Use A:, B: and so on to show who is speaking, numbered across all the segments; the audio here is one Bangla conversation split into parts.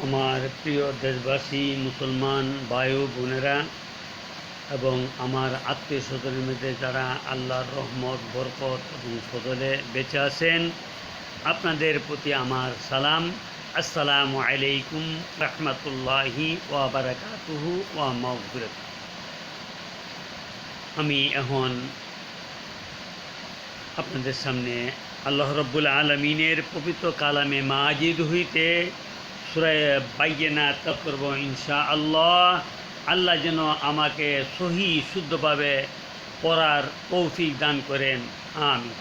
A: আমার প্রিয় দেশবাসী, মুসলমান ভাই ও বোনেরা এবং আমার আত্মীয় স্বজনের মধ্যে যারা আল্লাহর রহমত, বরকত এবং ফজলে বেঁচে আছেন, আপনাদের প্রতি আমার সালাম। আসসালামু আলাইকুম রহমতুল্লাহি ওয়া বারাকাতুহু ওয়া মাগফিরাত। আমি এখন আপনাদের সামনে আল্লাহ রব্বুল আলমিনের পবিত্র কালামে মাজিদ হইতে সূরা বাইয়িনাত তেলাওয়াত করব ইনশাআল্লাহ। আল্লাহ যেন আমাকে সহি শুদ্ধভাবে পড়ার তৌফিক দান করেন, আমিন।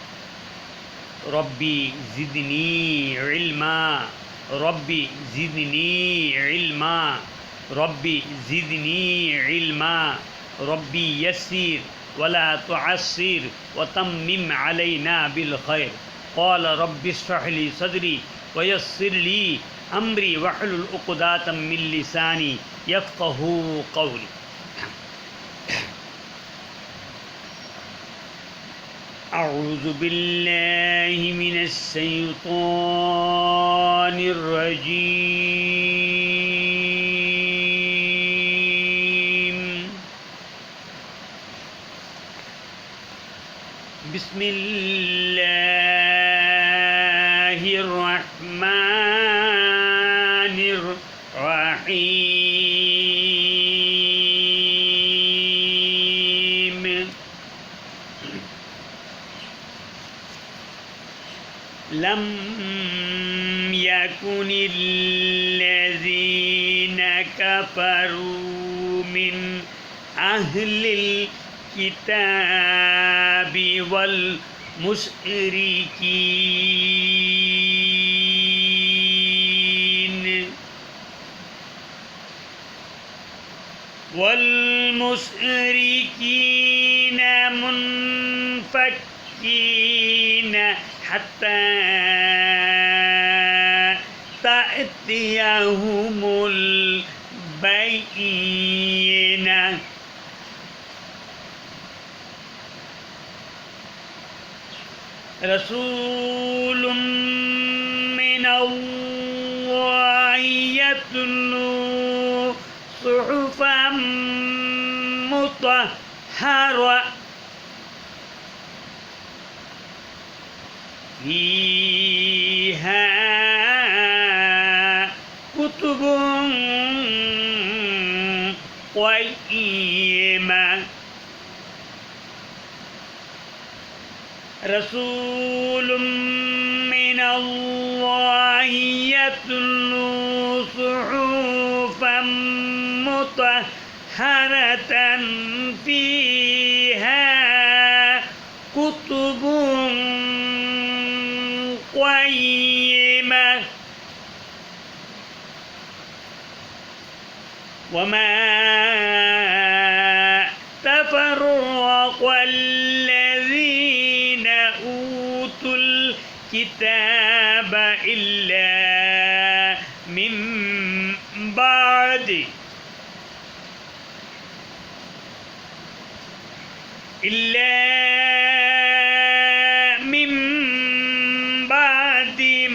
A: রব্বি জিদনি ইলমা, রব্বি জিদনি ইলমা, রব্বি জিদনি ইলমা, রব্বি ইয়াসসির ওয়ালা তুআসসির ওয়া তাম্মিম আলাইনা বিল খায়র। ক্বালা রব্বি ইশরাহ লি সাদরি ওয়া ইয়াসসির লি আমরি ওয়াহলুল উকদাতাম মিন লিসানি ইয়াফকাহু কওলি। أعوذ بالله من الشيطان الرجيم. بسم الله الرحمن الرحيم. لم يكن الذين كفروا من أهل الكتاب والمشركين منفكين حتى تأتيهم البينة. رسول من الله يتلو صحفا مطهرة فيها كتب قيمة. رسول من الله يتلو صحفا مطهرة فيها كتب قيمة. وما تفرق الذين أوتوا الكتاب إلا من بعد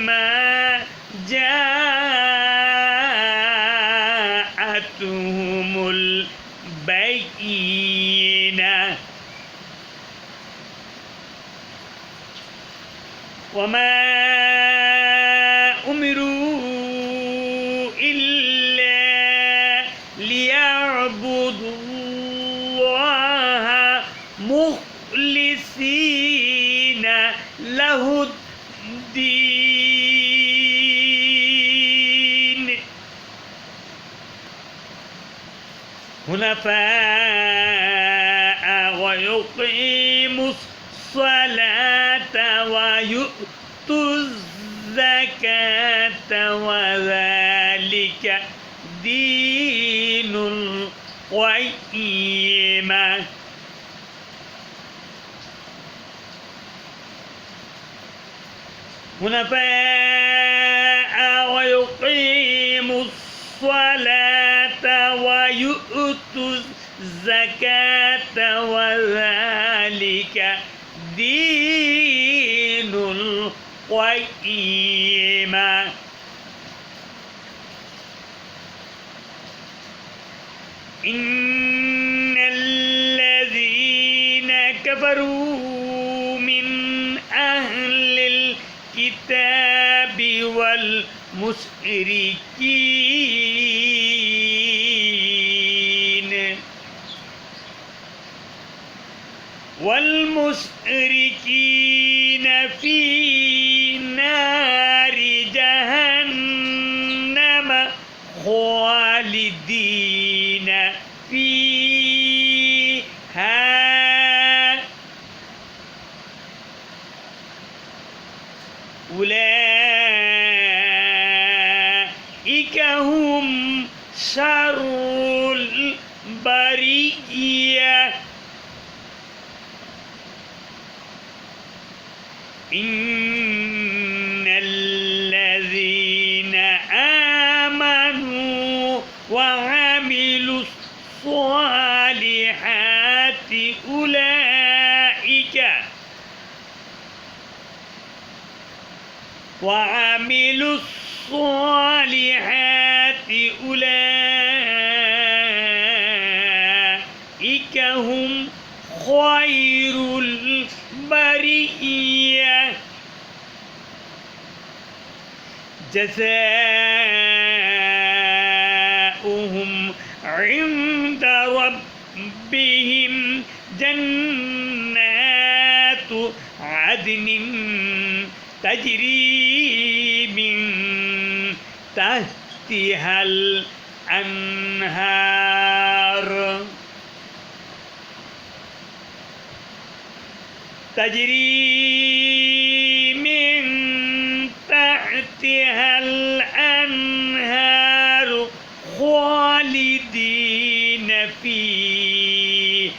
A: ما جاءتهم البينة. وما أمروا إلا ليعبدوا الله مخلصين له الدين حنفاء ويقيموا الصلاة ويؤتوا الزكاة وذلك دين القيمة. حنفاء ويقيموا الصلاة ويؤتوا الزكاة وذلك دين القيمة. ইন্নাল্লাযীনা কাফারু মিন আহলিল কিতাবি ওয়াল মুশরিকিন ফি নারি জাহান্নাম খালিদিনা ফিহা উলাইকা হুম শাররুল বারিয়া ইন্নাল্লাযীনা আমানু ওয়া আমিলুস সালিহাতি উলাইকা وعملوا الصالحات أولئك هم خير البرية جزاؤهم عند ربهم جنات عدن تجري من تحتها الأنهار خالدين فيها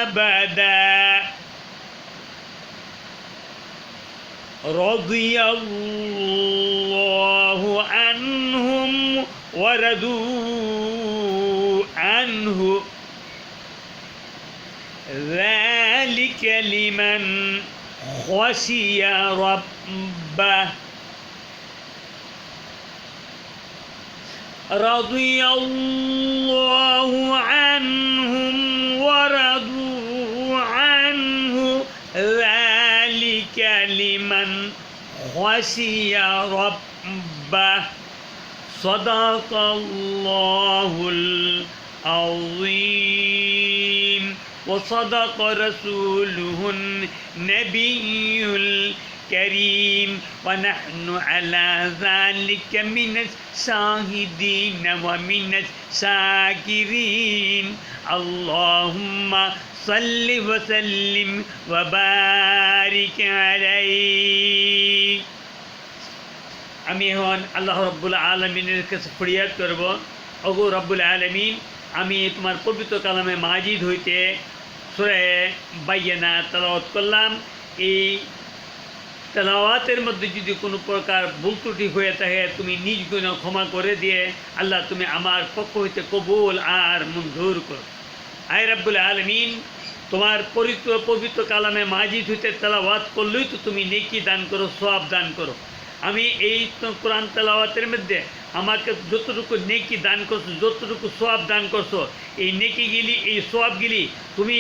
A: أبدا رضي الله عنهم ورضوا عنه ذلك لمن خشي ربه رضي الله عنهم ورضوا عنه ذلك لمن خشي ربه صدق الله العظيم وصدق رسوله النبي الكريم ونحن على ذلك من الشاهدين ومن الشاكرين اللهم صل وسلم وبارك عليه আমি এখন আল্লাহ রাব্বুল আলামিনের কাছে ফরিয়াদ করব ওগো রব্বুল আলামিন আমি তোমার পবিত্র কালামে মাজিদ হইতে সূরা বাইয়ানা তেলাওয়াত করলাম এই তেলাওয়াতের মধ্যে যদি কোনো প্রকার ভুল ত্রুটি হয়ে থাকে তুমি নিজ গুণ ক্ষমা করে দিয়ে আল্লাহ তুমি আমার পক্ষ হইতে কবুল আর মঞ্জুর করো আয় রব্বুল আলামিন তোমার পবিত্র কালামে মাজিদ হইতে তেলাওয়াত করলেই তো তুমি নেকি দান করো সওয়াব দান করো আমি এই কোরআন তেলাওয়াতের মধ্যে আমাকে যতটুকু নেকি দান করছো যতটুকু সওয়াব দান করছো এই নেকিগুলি এই সওয়াবগুলি তুমি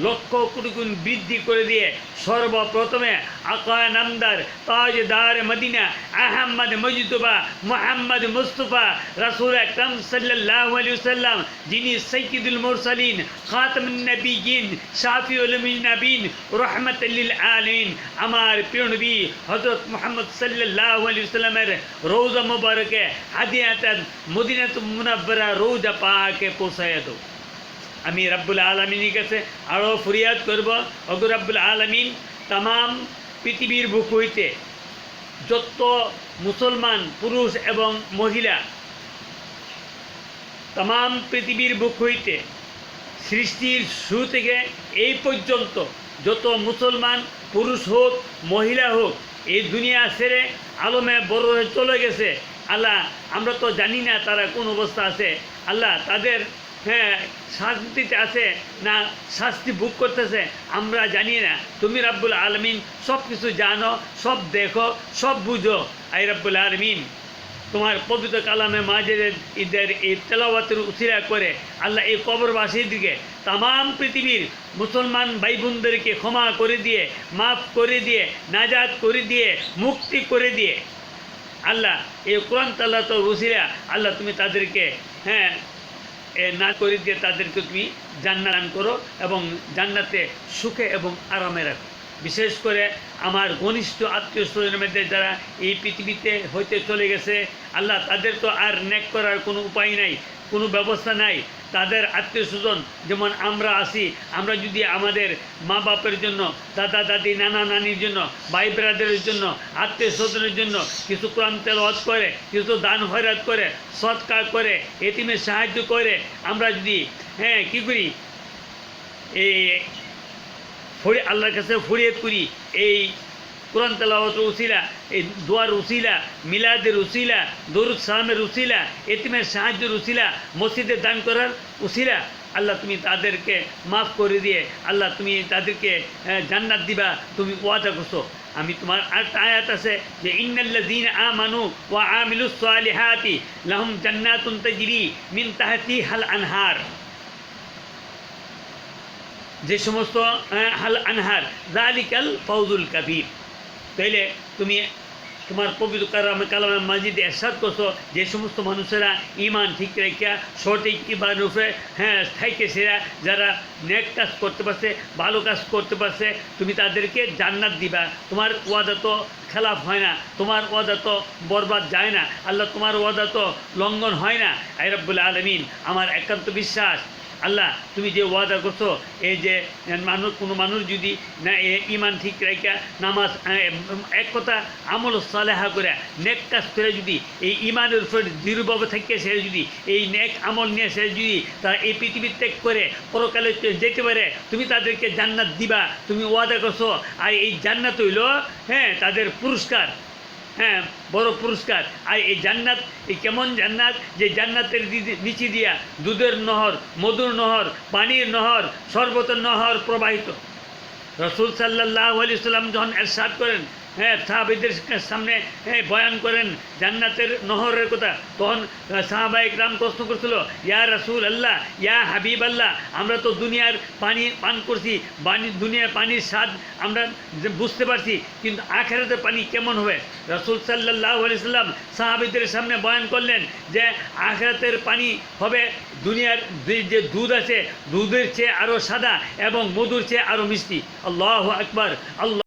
A: লক্ষ কোটি গুণ বৃদ্ধি করে দিয়ে সর্বপ্রথমে আকা নামদার তাজদার মদিনা আহমদ মুজতবা মুহাম্মদ মুস্তাফা রাসূল আকরাম সাল্লাল্লাহু আলাইহি ওয়াসাল্লাম যিনি সাইয়্যিদুল মুরসালিন খাতামুন নবিয়্যিন শাফিউল মুজনিবিন রাহমাতুল লিল আলামিন আমার প্রিয় নবী হযরত মুহাম্মদ সাল্লাল্লাহু আলাইহি ওয়াসাল্লামের রওজা মুবারকে হাদিয়াতান মদিনাতুল মুনাওয়ারা রওজা পাকে পৌঁছায়া দাও আমি রব্বুল আলামিনের কাছে আরও ফরিয়াদ করব ওগো রব্বুল আলামিন तमाम পৃথিবীর বুক হইতে যত মুসলমান পুরুষ এবং মহিলা तमाम পৃথিবীর বুক হইতে সৃষ্টির শুরু থেকে এই পর্যন্ত যত মুসলমান পুরুষ হোক মহিলা হোক এই দুনিয়া ছেড়ে আলমে বড় হয়ে চলে গেছে আল্লাহ আমরা তো জানি না তারা কোন অবস্থা আছে আল্লাহ তাদের শান্তিতে আছে না শাস্তি ভোগ করতেছে আমরা জানি না তুমি রব্বুল আলামিন সব কিছু জানো সব দেখো সব বুঝো আই রব্বুল আলামিন তোমার পবিত্র কালামে মাজিদের এই তেলাওয়াতের উসিলা করে আল্লাহ এই কবরবাসীর দিকে তামাম পৃথিবীর মুসলমান ভাই বোনদেরকে ক্ষমা করে দিয়ে, মাফ করে দিয়ে, নাজাত করে দিয়ে, মুক্তি করে দিয়ে আল্লাহ এই কোরআন তেলাওয়াতের উসিলা আল্লাহ তুমি তাদেরকে না করে দিয়ে তাদেরকে তুমি জান্নাত দান করো এবং জান্নাতে সুখে এবং আরামে রাখো। বিশেষ করে আমার ঘনিষ্ঠ আত্মীয় স্বজনের মধ্যে যারা এই পৃথিবীতে হইতে চলে গেছে আল্লাহ তাদের তো আর নেক করার কোনো উপায় নাই, কোনো ব্যবস্থা নাই। তাদের আত্মীয় স্বজন যেমন আমরা আছি, আমরা যদি আমাদের মা বাপের জন্য, দাদা দাদি, নানা নানির জন্য, ভাই ব্রাদারের জন্য, আত্মীয় স্বজনের জন্য কিছু কোরআন তেলাওয়াত করে, কিছু দান খয়রাত করে, সৎকার করে, এতিমের সাহায্য করে, আমরা যদি কী করি এই আল্লাহর কাছে ফরিয়াদ করি, এই কোরআন তেলাওয়াতের উসিলা, এই দোয়ার উসিলা, মিলাদের উসিলা, দরুদ সালামের উসিলা, এতিমের সাহায্যের উসিলা, মসজিদে দান করার উসিলা আল্লাহ তুমি তাদেরকে মাফ করে দিয়ে আল্লাহ তুমি তাদেরকে জান্নাত দিবা, তুমি ওয়াদা করছো। আমি তোমার আরেকটা আয়াত আছে যে ইন্নাল্লাযীনা আমানু ওয়া আমিলুস সালিহাতি লাহুম জান্নাতুন তাজরি মিন তাহতিহাল আনহার, যে সমস্ত হাল আনহার যালিকাল ফাউজুল কাবীর। তাইলে তুমি তোমার পবিত্র কালামে মাজিদে ইরশাদ করছো যে সমস্ত মানুষেরা ঈমান ঠিক রেখে সঠিক ঈমানের উপরে থাইকে সেরা যারা নেক কাজ করতে পারছে, ভালো কাজ করতে পারছে, তুমি তাদেরকে জান্নাত দিবা। তোমার ওয়াদা তো খেলাফ হয় না, তোমার ওয়াদা তো বরবাদ যায় না, আল্লাহ তোমার ওয়াদা তো লঙ্ঘন হয় না। আই রাব্বুল আলামিন, আমার একান্ত বিশ্বাস আল্লাহ তুমি যে ওয়াদা করছো, এই যে কোনো মানুষ যদি না ঈমান ঠিক রেখে নামাজ এক কথা আমল সালেহা করে নেক কাজ করে যদি এই ঈমানের উপর দৃঢ়ভাবে থেকে সে যদি এই নেক আমল নিয়ে সে যদি তারা এই পৃথিবী ত্যাগ করে পরকালে যেতে পারে, তুমি তাদেরকে জান্নাত দিবা, তুমি ওয়াদা করছো। আর এই জান্নাত হইল তাদের পুরস্কার, বড় পুরস্কার। আর এই জান্নাত এই কেমন জান্নাত, যে জান্নাতের নিচে দিয়া দুধের নহর, মধুর নহর, পানির নহর, শরবতের নহর প্রবাহিত। রাসূল সাল্লাল্লাহু আলাইহি সাল্লাম যখন ইরশাদ করেন, সাহাবীদের সামনে বয়ান করেন জান্নাতের নহরের কথা, তখন সাহাবায়ে কেরাম প্রশ্ন করছিল, ইয়া রাসূল আল্লাহ, ইয়া হাবিব আল্লাহ, আমরা তো দুনিয়ার পানি পান করছি, দুনিয়ার পানির স্বাদ আমরা বুঝতে পারছি, কিন্তু আখিরাতের পানি কেমন হবে? রাসূল সাল্লাল্লাহু আলাইহি সাল্লাম সাহাবীদের সামনে বয়ান করলেন যে আখিরাতের পানি হবে দুনিয়ার যে দুধ আছে দুধের চেয়ে আরও সাদা এবং মধুর চেয়ে আরও মিষ্টি। আল্লাহু আকবার, আল্লাহ।